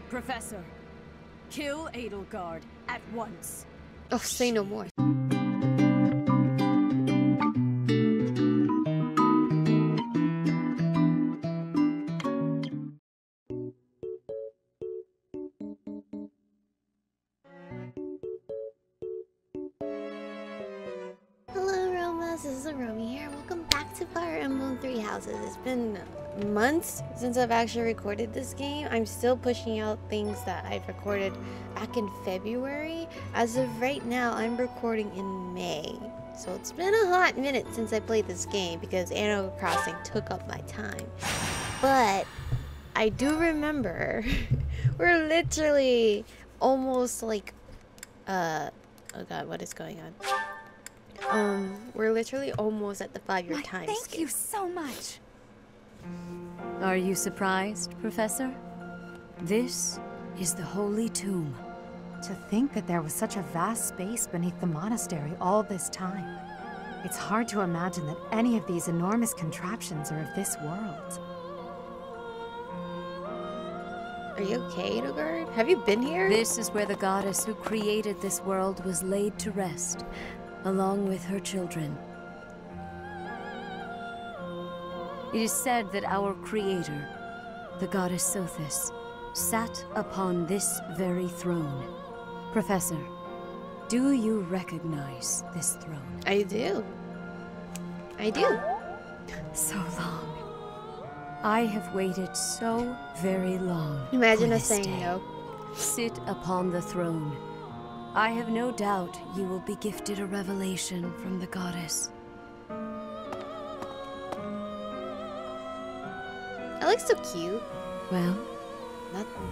Professor, kill Edelgard at once. Oh, say no more. Hello, Romas. This is Aromie here. Welcome back to Fire Emblem Three Houses. It's been months since I've actually recorded this game. I'm still pushing out things that I've recorded back in February. As of right now, I'm recording in May. So it's been a hot minute since I played this game because Animal Crossing took up my time. But I do remember we're literally almost like oh god, what is going on? We're literally almost at the 5-year time skip. Thank you so much. Are you surprised, Professor? This is the Holy Tomb. To think that there was such a vast space beneath the monastery all this time. It's hard to imagine that any of these enormous contraptions are of this world. Are you okay, Edelgard? Have you been here? This is where the goddess who created this world was laid to rest, along with her children. It is said that our creator, the goddess Sothis, sat upon this very throne. Professor, do you recognize this throne? I do. I do. So long. I have waited so very long. Imagine for us this saying day. no. Sit upon the throne. I have no doubt you will be gifted a revelation from the goddess. That looks so cute. Well, Nothing.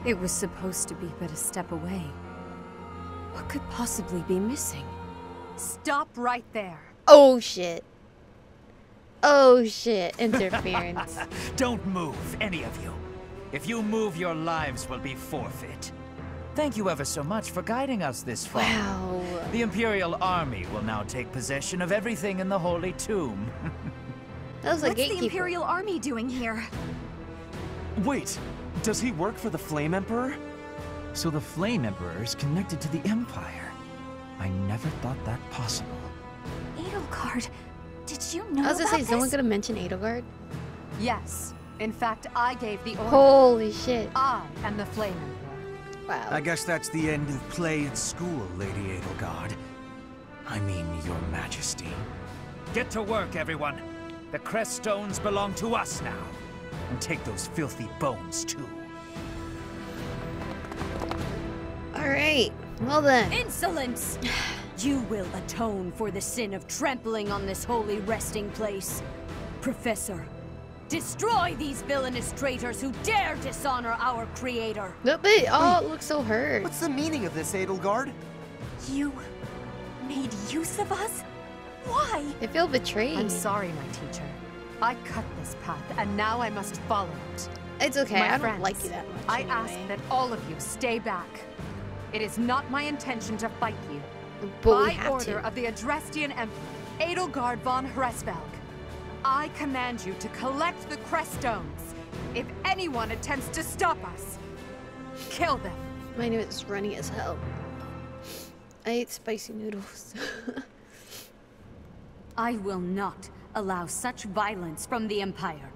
it was supposed to be but a step away. What could possibly be missing? Stop right there. Oh shit. Oh shit. Interference. Don't move, any of you. If you move, your lives will be forfeit. Thank you ever so much for guiding us this far. Wow. The Imperial Army will now take possession of everything in the Holy Tomb. That was a What's gatekeeper. the Imperial Army doing here? Wait, does he work for the Flame Emperor? So the Flame Emperor is connected to the Empire. I never thought that possible. Edelgard, did you know I was gonna about say, is someone this? gonna mention Edelgard? Yes. In fact, I gave the order. Holy shit. I am the Flame Emperor. Wow. I guess that's the end of play at school, Lady Edelgard. I mean, Your Majesty. Get to work, everyone. The crest stones belong to us now. And take those filthy bones, too. Alright. Well then. Insolence! You will atone for the sin of trampling on this holy resting place. Professor, destroy these villainous traitors who dare dishonor our creator. Look, but it looks so hurt. What's the meaning of this, Edelgard? You made use of us? Why? I feel betrayed. I'm sorry, my teacher. I cut this path, and now I must follow it. It's okay. My I don't friends, like you that much. I anyway. ask that all of you stay back. It is not my intention to fight you. But we By have order to. of the Adrestian Emperor, Edelgard von Hresvelg, I command you to collect the crest stones. If anyone attempts to stop us, kill them. My nose is runny as hell. I ate spicy noodles. I will not allow such violence from the Empire.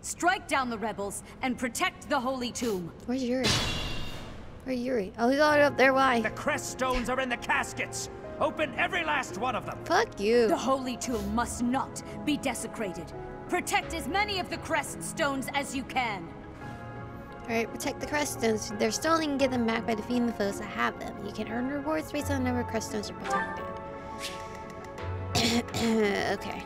Strike down the rebels and protect the Holy Tomb. Where's Yuri? Where's Yuri? Oh, he's all up there. Why? The crest stones are in the caskets. Open every last one of them. Fuck you. The Holy Tomb must not be desecrated. Protect as many of the crest stones as you can. Alright, protect the crest stones. They're stolen and get them back by defeating the foes that have them. You can earn rewards based on the number of crest stones are protected. Okay.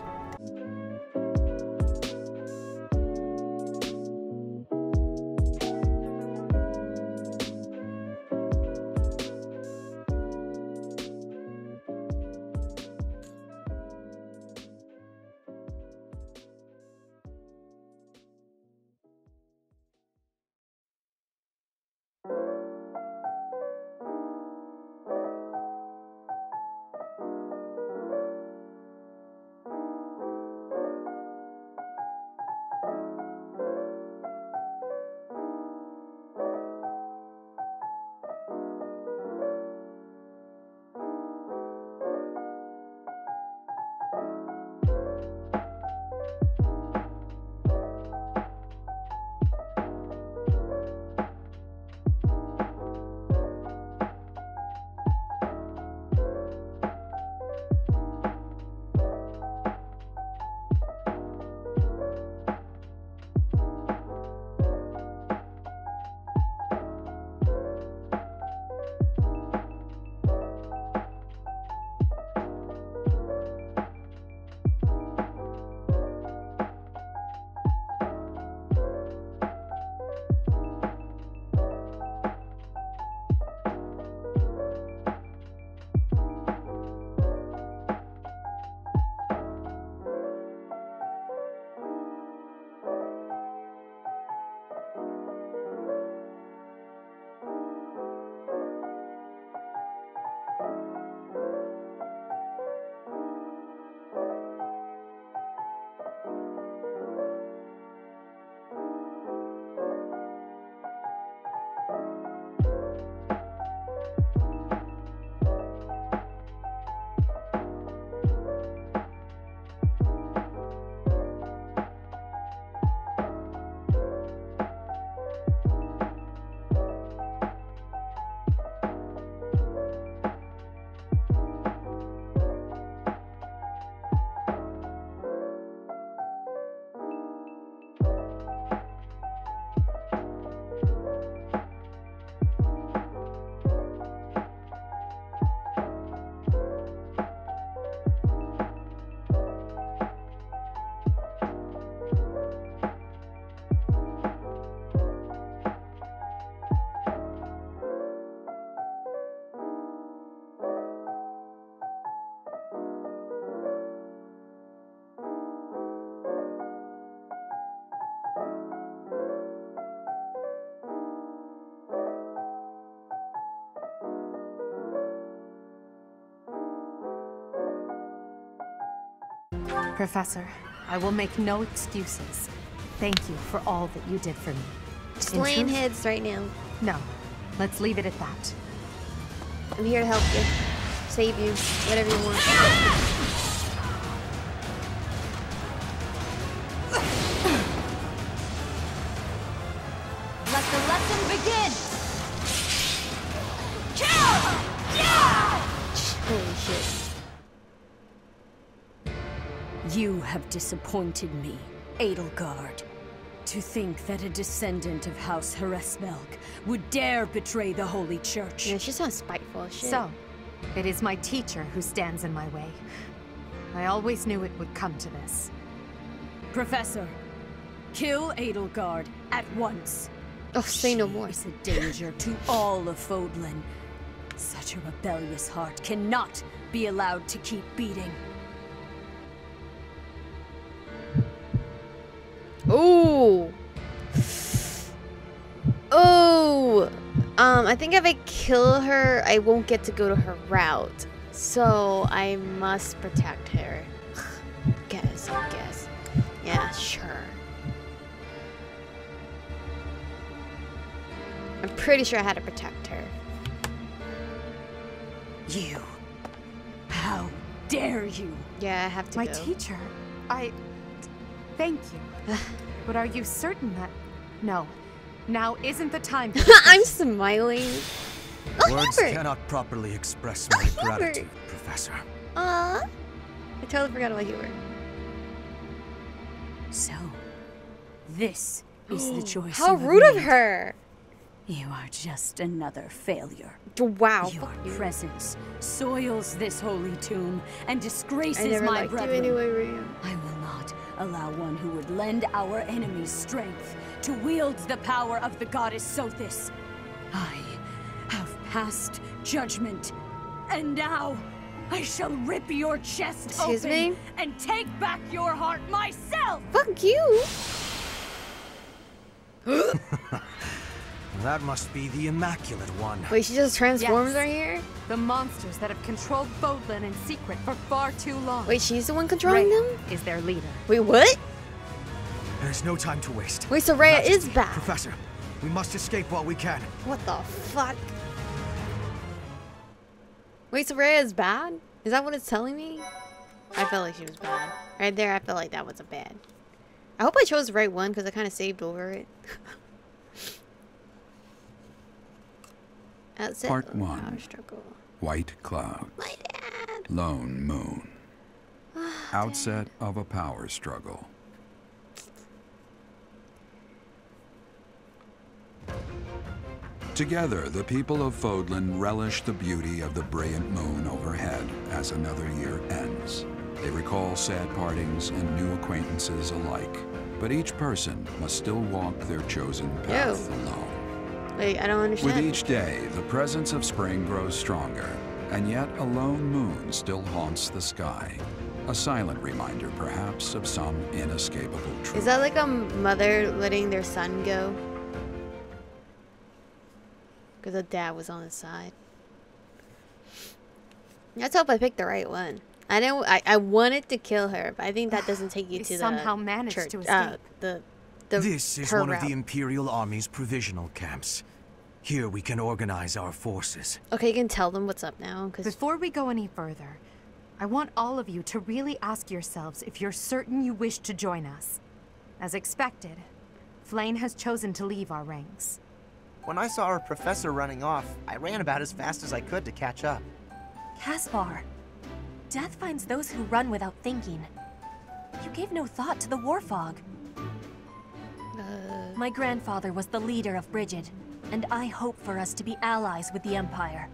Professor, I will make no excuses. Thank you for all that you did for me. Slaying heads right now. No, let's leave it at that. I'm here to help you. Save you. Whatever you want. Let the lesson begin! Holy shit. You have disappointed me, Edelgard. To think that a descendant of House Hresvelg would dare betray the Holy Church. Yeah, she sounds spiteful as shit. So, it is my teacher who stands in my way. I always knew it would come to this. Professor, kill Edelgard at once. Oh, say no more. She is a danger to all of Fodlan. Such a rebellious heart cannot be allowed to keep beating. Ooh. Oh. I think if I kill her, I won't get to go to her route. So I must protect her. Guess. Yeah, sure. I'm pretty sure I had to protect her. You. How dare you? Yeah, I have to My go. teacher, thank you. But are you certain that... No, now isn't the time for I'm smiling. Oh, Words Hubert! cannot properly express my gratitude, Professor. Aw. I totally forgot about Hubert. So, this is the choice How you have rude of made. her! You are just another failure. Wow. Your fuck you. presence soils this holy tomb and I disgraces never my liked you brethren. anyway, Ram. I will not allow one who would lend our enemies strength to wield the power of the goddess Sothis. I have passed judgment, and now I shall rip your chest Excuse open me? and take back your heart myself! Fuck you! That must be the Immaculate One. Wait, she just transforms Yes. right here? The monsters that have controlled Fodlan in secret for far too long. Wait, she's the one controlling Rhea them? is their leader. Wait, what? There's no time to waste. Wait, so Rhea is Majesty, back. Professor, we must escape while we can. What the fuck? Wait, so Rhea is bad? Is that what it's telling me? I felt like she was bad. Right there, I felt like that wasn't bad. I hope I chose the right one because I kind of saved over it. Outset Part of 1. Power struggle. White cloud. My dad. Lone moon. Outset of a power struggle. Together, the people of Fodlan relish the beauty of the brilliant moon overhead as another year ends. They recall sad partings and new acquaintances alike, but each person must still walk their chosen path alone. Wait, I don't understand. With each day, the presence of spring grows stronger, and yet a lone moon still haunts the sky. A silent reminder, perhaps, of some inescapable truth. Is that like a mother letting their son go? Because the dad was on his side. Let's hope I picked the right one. I wanted to kill her, but I think that doesn't take you We to somehow the managed church. to escape. This is her one route. of the Imperial Army's provisional camps. Here we can organize our forces. Okay, you can tell them what's up now. Cause Before we go any further, I want all of you to really ask yourselves if you're certain you wish to join us. As expected, Flayn has chosen to leave our ranks. When I saw our professor running off, I ran about as fast as I could to catch up. Caspar, death finds those who run without thinking. You gave no thought to the war fog. My grandfather was the leader of Brigid, and I hope for us to be allies with the Empire.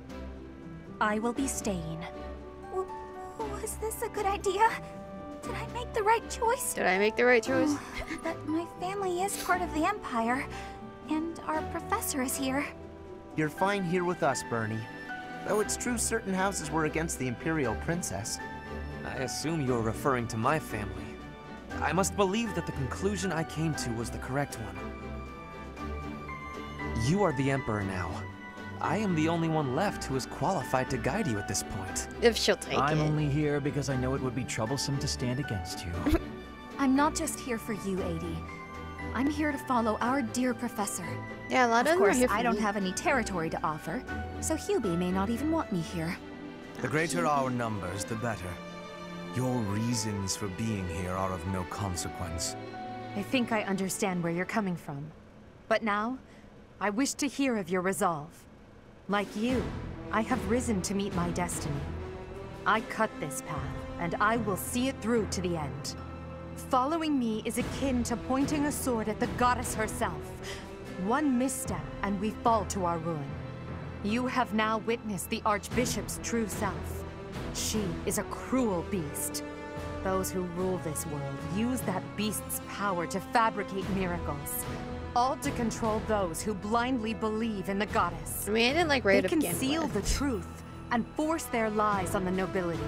I will be staying. Was this a good idea? Did I make the right choice? did I make the right choice? But my family is part of the Empire, and our professor is here. You're fine here with us, Bernie. Though it's true certain houses were against the Imperial Princess. I assume you're referring to my family. I must believe that the conclusion I came to was the correct one. You are the Emperor now. I am the only one left who is qualified to guide you at this point. If she'll take it. I'm only here because I know it would be troublesome to stand against you. I'm not just here for you, Adie. I'm here to follow our dear professor. Yeah, a lot of Of them are course, here for I don't me. have any territory to offer, so Hubie may not even want me here. The greater our numbers, the better. Your reasons for being here are of no consequence. I think I understand where you're coming from. But now, I wish to hear of your resolve. Like you, I have risen to meet my destiny. I cut this path, and I will see it through to the end. Following me is akin to pointing a sword at the goddess herself. One misstep, and we fall to our ruin. You have now witnessed the Archbishop's true self. She is a cruel beast. Those who rule this world use that beast's power to fabricate miracles, all to control those who blindly believe in the goddess. I mean, I didn't like Raid They to begin conceal with. the truth and force their lies on the nobility.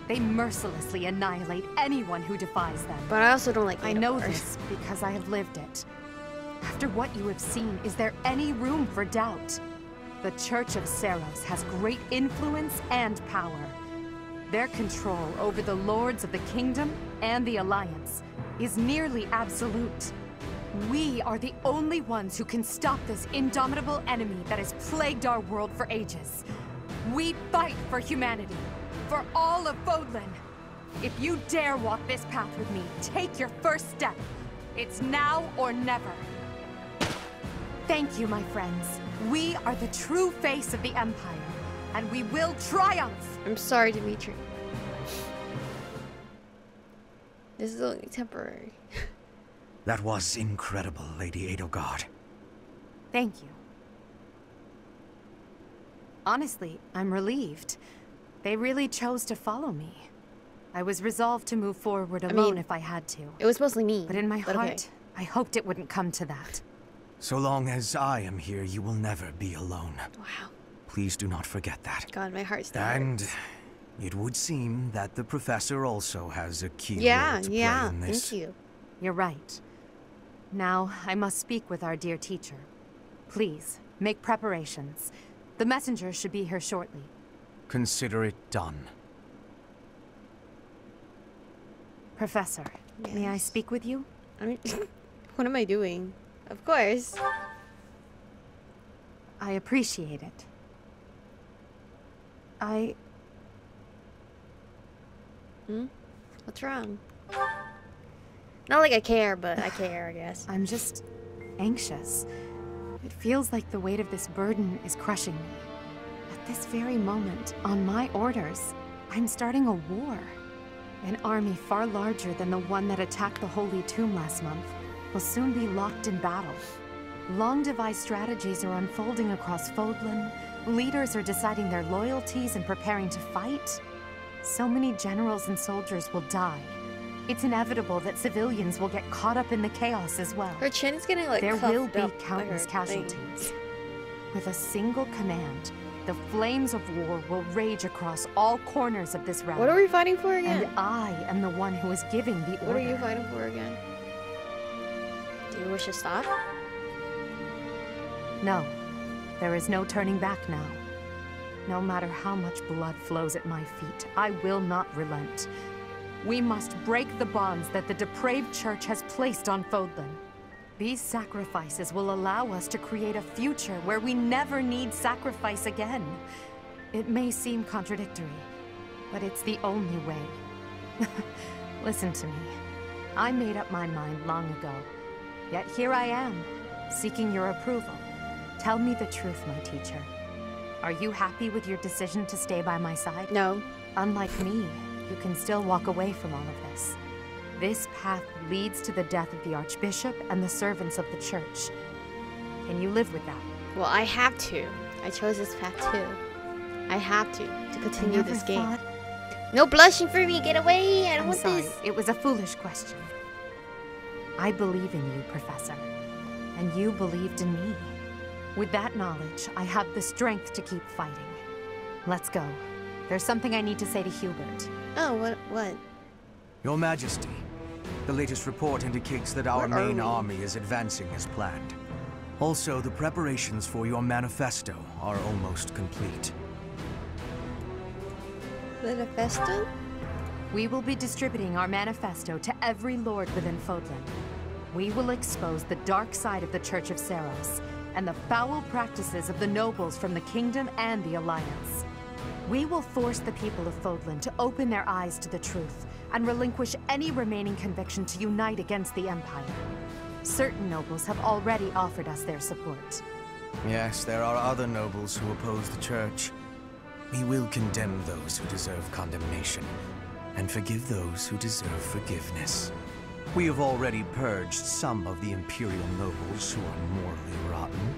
They mercilessly annihilate anyone who defies them. But I also don't like I Raid know Wars. this because I have lived it. After what you have seen, is there any room for doubt? The Church of Seros has great influence and power. Their control over the Lords of the Kingdom and the Alliance is nearly absolute. We are the only ones who can stop this indomitable enemy that has plagued our world for ages. We fight for humanity, for all of Fodlan. If you dare walk this path with me, take your first step. It's now or never. Thank you, my friends. We are the true face of the Empire, and we will triumph! I'm sorry, Dimitri. This is only temporary. That was incredible, Lady Edelgard. Thank you. Honestly, I'm relieved. They really chose to follow me. I was resolved to move forward alone if I had to. It was mostly me. But in my heart, okay. I hoped it wouldn't come to that. So long as I am here, you will never be alone. Wow. Please do not forget that. God, my heart still And hurts. it would seem that the professor also has a key Yeah, role to play yeah, in this. thank you. You're right. Now, I must speak with our dear teacher. Please, make preparations. The messenger should be here shortly. Consider it done. Professor, may I speak with you? I mean, what am I doing? Of course. I appreciate it. What's wrong? Not like I care, but I care, I guess. I'm just anxious. It feels like the weight of this burden is crushing me. At this very moment, on my orders, I'm starting a war. An army far larger than the one that attacked the Holy Tomb last month will soon be locked in battle. Long-devised strategies are unfolding across Fodlan. Leaders are deciding their loyalties and preparing to fight. So many generals and soldiers will die. It's inevitable that civilians will get caught up in the chaos as well. Her chin is getting like There will be up by countless her casualties. With a single command, the flames of war will rage across all corners of this realm. What are we fighting for again? And I am the one who is giving the order. What are you fighting for again? Do you wish to stop? No. There is no turning back now. No matter how much blood flows at my feet, I will not relent. We must break the bonds that the depraved church has placed on Fodlan. These sacrifices will allow us to create a future where we never need sacrifice again. It may seem contradictory, but it's the only way. Listen to me. I made up my mind long ago. Yet here I am, seeking your approval. Tell me the truth, my teacher. Are you happy with your decision to stay by my side? No. Unlike me, you can still walk away from all of this. This path leads to the death of the Archbishop and the servants of the Church. Can you live with that? Well, I have to. I chose this path too. I have to continue this game. No blushing for me. Get away. I don't want sorry. this. It was a foolish question. I believe in you, Professor. And you believed in me. With that knowledge, I have the strength to keep fighting. Let's go. There's something I need to say to Hubert. Oh, what? Your Majesty, the latest report indicates that our main army is advancing as planned. Also, the preparations for your manifesto are almost complete. Manifesto? We will be distributing our manifesto to every lord within Fodlan. We will expose the dark side of the Church of Seros, and the foul practices of the nobles from the Kingdom and the Alliance. We will force the people of Fodlan to open their eyes to the truth, and relinquish any remaining conviction to unite against the Empire. Certain nobles have already offered us their support. Yes, there are other nobles who oppose the Church. We will condemn those who deserve condemnation, and forgive those who deserve forgiveness. We have already purged some of the Imperial nobles who are morally rotten.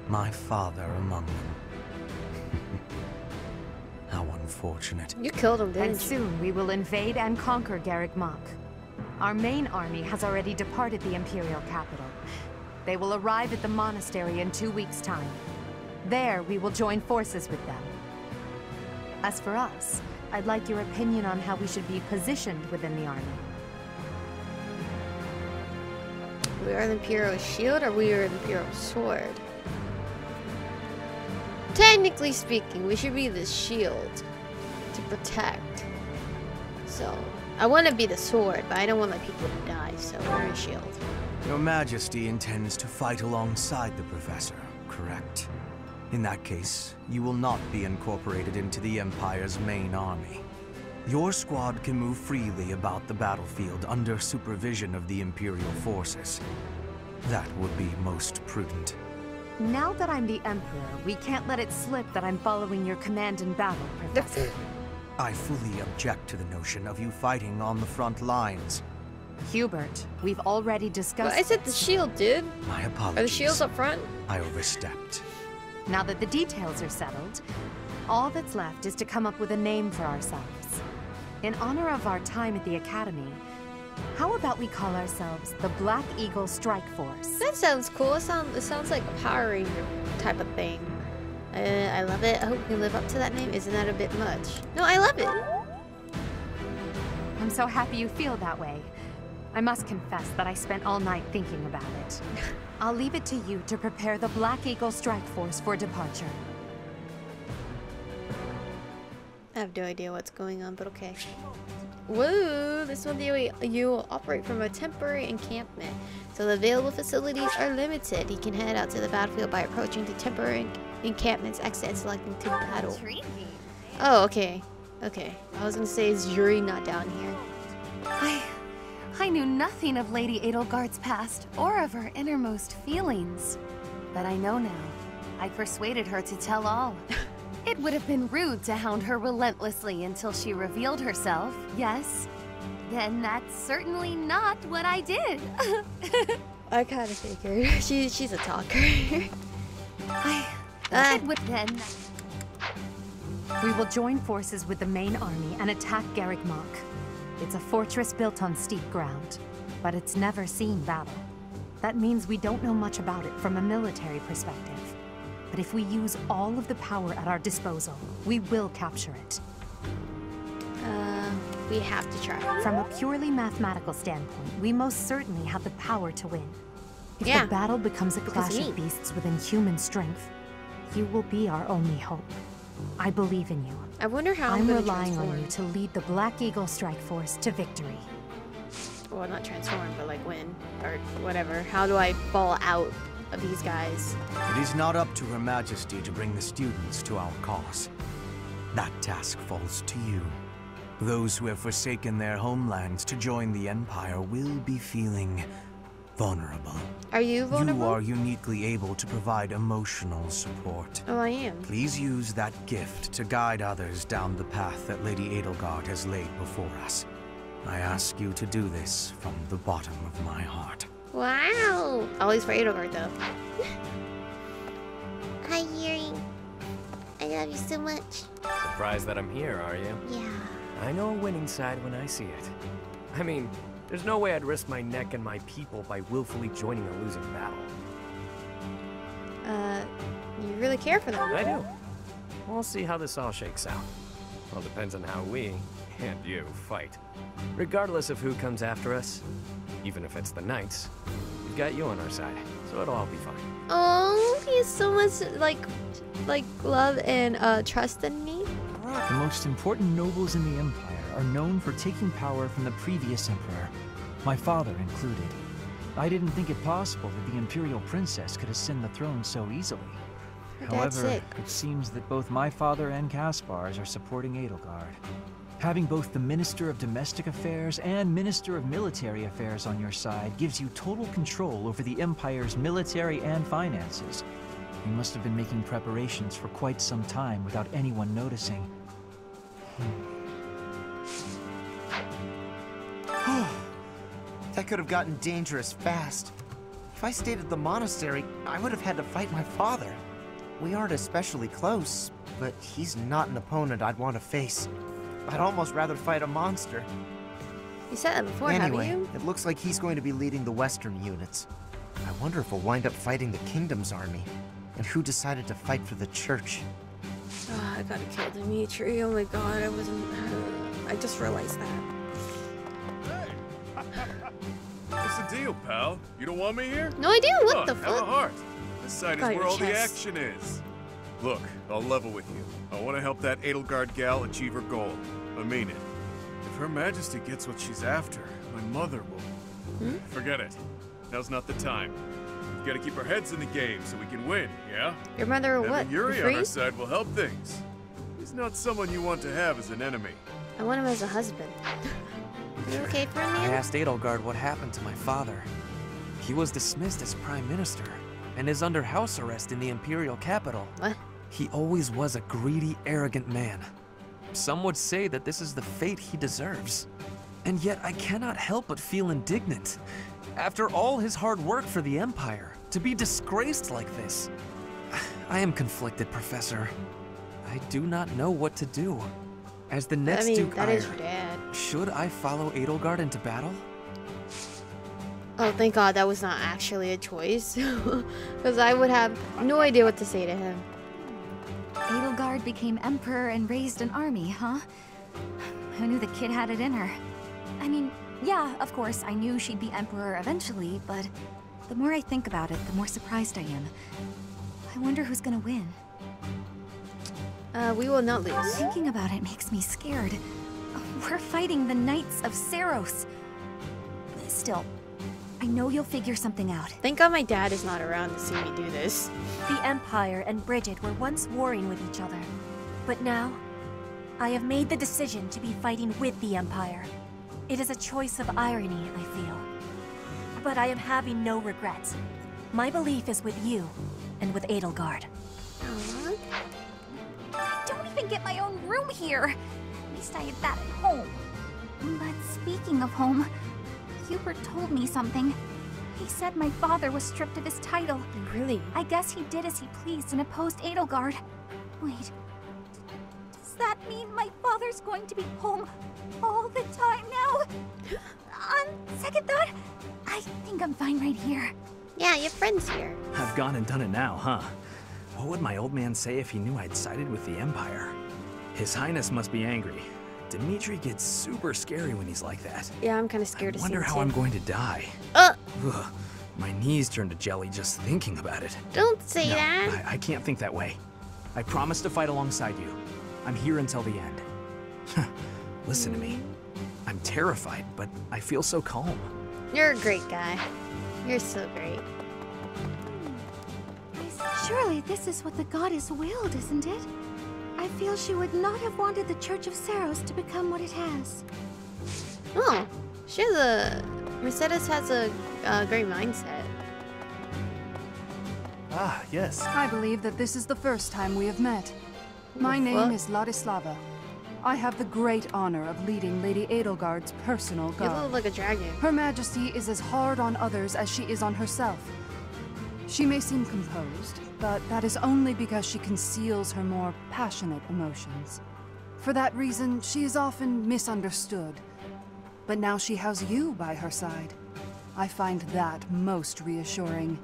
My father among them. How unfortunate. You killed him, didn't you? And soon we will invade and conquer Garreg Mach. Our main army has already departed the Imperial capital. They will arrive at the monastery in 2 weeks' time. There, we will join forces with them. As for us, I'd like your opinion on how we should be positioned within the army. We are the Imperial shield, or we are the Imperial sword? Technically speaking, we should be the shield to protect. So, I want to be the sword, but I don't want my people to die, so we're a shield. Your Majesty intends to fight alongside the Professor, correct? In that case, you will not be incorporated into the Empire's main army. Your squad can move freely about the battlefield under supervision of the Imperial forces. That would be most prudent. Now that I'm the Emperor, we can't let it slip that I'm following your command in battle, Professor. I fully object to the notion of you fighting on the front lines. Hubert, we've already discussed... Well, I said the shield, dude. My apologies. Are the shields up front? I overstepped. Now that the details are settled, all that's left is to come up with a name for ourselves. In honor of our time at the Academy, how about we call ourselves the Black Eagle Strike Force? That sounds cool. It sounds like a Power Ranger type of thing. I love it. I hope we live up to that name. Isn't that a bit much? No, I love it. I'm so happy you feel that way. I must confess that I spent all night thinking about it. I'll leave it to you to prepare the Black Eagle Strike Force for departure. I have no idea what's going on, but okay. Woo! This one you will operate from a temporary encampment, so the available facilities are limited. You can head out to the battlefield by approaching the temporary encampment's exit and selecting to battle. Oh, okay. Okay. I was gonna say, is Yuri not down here? I knew nothing of Lady Edelgard's past or of her innermost feelings. But I know now. I persuaded her to tell all. It would have been rude to hound her relentlessly until she revealed herself, yes? Then that's certainly not what I did. I kind of figured. She's a talker. It would then... We will join forces with the main army and attack Garreg Mach. It's a fortress built on steep ground, but it's never seen battle. That means we don't know much about it from a military perspective. But if we use all of the power at our disposal, we will capture it. We have to try. From a purely mathematical standpoint, we most certainly have the power to win. If the battle becomes a clash of beasts within human strength, you will be our only hope. I believe in you. I wonder how I'm relying on you to lead the Black Eagle Strike Force to victory. Well, not transform, but like win, or whatever. How do I fall out of these guys? It is not up to Her Majesty to bring the students to our cause. That task falls to you. Those who have forsaken their homelands to join the Empire will be feeling vulnerable. Are you vulnerable? You are uniquely able to provide emotional support. Oh, I am. Please use that gift to guide others down the path that Lady Edelgard has laid before us. I ask you to do this from the bottom of my heart. Wow! Always for Edelgard, though. Hi, Yuri. I love you so much. Surprised that I'm here, are you? Yeah. I know a winning side when I see it. I mean, there's no way I'd risk my neck and my people by willfully joining a losing battle. You really care for them. I do. We'll see how this all shakes out. All depends on how we, and you, fight. Regardless of who comes after us, even if it's the Knights, we've got you on our side, so it'll all be fine. Oh, he has so much like love and trust in me. The most important nobles in the Empire are known for taking power from the previous Emperor, my father included. I didn't think it possible that the Imperial Princess could ascend the throne so easily. However, it seems that both my father and Caspar's are supporting Edelgard. Having both the Minister of Domestic Affairs and Minister of Military Affairs on your side gives you total control over the Empire's military and finances. You must have been making preparations for quite some time without anyone noticing. That could have gotten dangerous fast. If I stayed at the monastery, I would have had to fight my father. We aren't especially close, but he's not an opponent I'd want to face. I'd almost rather fight a monster. You said that before, anyway, haven't you? It looks like he's going to be leading the Western units. I wonder if we'll wind up fighting the Kingdom's army. And who decided to fight for the Church? Oh, I gotta kill Dimitri. Oh my god, I just realized that. What's the deal, pal? You don't want me here? No idea. What the Have fuck? a heart. This side is Got where your all the chest. action is. Look, I'll level with you. I want to help that Edelgard gal achieve her goal. I mean it. If Her Majesty gets what she's after, my mother will. Forget it. Now's not the time. We've got to keep our heads in the game so we can win, yeah? Your mother or what? Having Yuri on Free? our side will help things. He's not someone you want to have as an enemy. I want him as a husband. You okay for I me? asked Edelgard what happened to my father. He was dismissed as Prime Minister and is under house arrest in the Imperial capital. What? He always was a greedy, arrogant man. Some would say that this is the fate he deserves. And yet I cannot help but feel indignant. After all his hard work for the Empire, to be disgraced like this. I am conflicted, Professor. I do not know what to do. As the next Duke that Ire, is your dad. should I follow Edelgard into battle? Oh, thank God that was not actually a choice. Because I would have no idea what to say to him. Edelgard became emperor and raised an army, huh? Who knew the kid had it in her? I mean, yeah, of course, I knew she'd be emperor eventually, but the more I think about it, the more surprised I am. I wonder who's gonna win. We will not lose. Thinking about it makes me scared. We're fighting the Knights of Seiros. Still, I know you'll figure something out. Thank God my dad is not around to see me do this. The Empire and Bridget were once warring with each other. But now, I have made the decision to be fighting with the Empire. It is a choice of irony, I feel. But I am having no regrets. My belief is with you, and with Edelgard. I don't even get my own room here. At least I had that at home. But speaking of home, Hubert told me something. He said my father was stripped of his title. Really? I guess he did as he pleased and opposed Edelgard. Wait, does that mean my father's going to be home all the time now? On second thought, I think I'm fine right here. Yeah, your friend's here. I've gone and done it now, huh? What would my old man say if he knew I'd sided with the Empire? His Highness must be angry. Dimitri gets super scary when he's like that. Yeah, I'm kind of scared to see him. I wonder how I'm going to die. Ugh, My knees turn to jelly just thinking about it. don't say No, that. I can't think that way. I promise to fight alongside you. I'm here until the end. Listen to me. I'm terrified, but I feel so calm. You're a great guy. You're so great. Surely this is what the goddess willed, isn't it? I feel she would not have wanted the Church of Seiros to become what it has. Oh, she has a... Mercedes has a great mindset. Ah, yes. I believe that this is the first time we have met. My name is Ladislava. I have the great honor of leading Lady Edelgard's personal You guard. look like a dragon. Her Majesty is as hard on others as she is on herself. She may seem composed, but that is only because she conceals her more passionate emotions. For that reason, she is often misunderstood. But now she has you by her side. I find that most reassuring.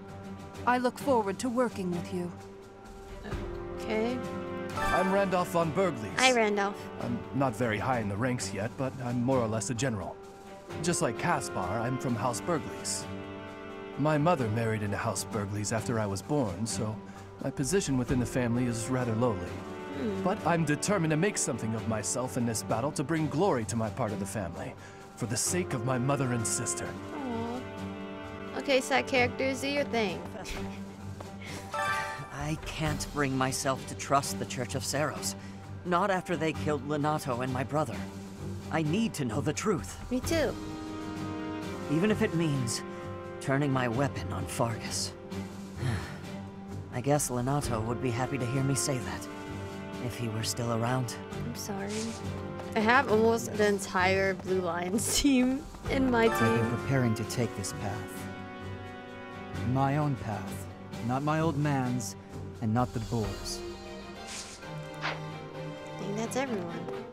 I look forward to working with you. Okay. I'm Randolph von Berglies. Hi, Randolph. I'm not very high in the ranks yet, but I'm more or less a general. Just like Caspar, I'm from House Berglies. My mother married into House Bergley's after I was born, so my position within the family is rather lowly. But I'm determined to make something of myself in this battle to bring glory to my part of the family, for the sake of my mother and sister. Aww. Okay, side characters, do your thing. I can't bring myself to trust the Church of Seros. Not after they killed Lenato and my brother. I need to know the truth. Me too. Even if it means turning my weapon on Fargus. I guess Lenato would be happy to hear me say that. If he were still around. I'm sorry. I have almost the entire Blue Lions team in my I've been team. preparing to take this path. My own path. Not my old man's, and not the boar's. I think that's everyone.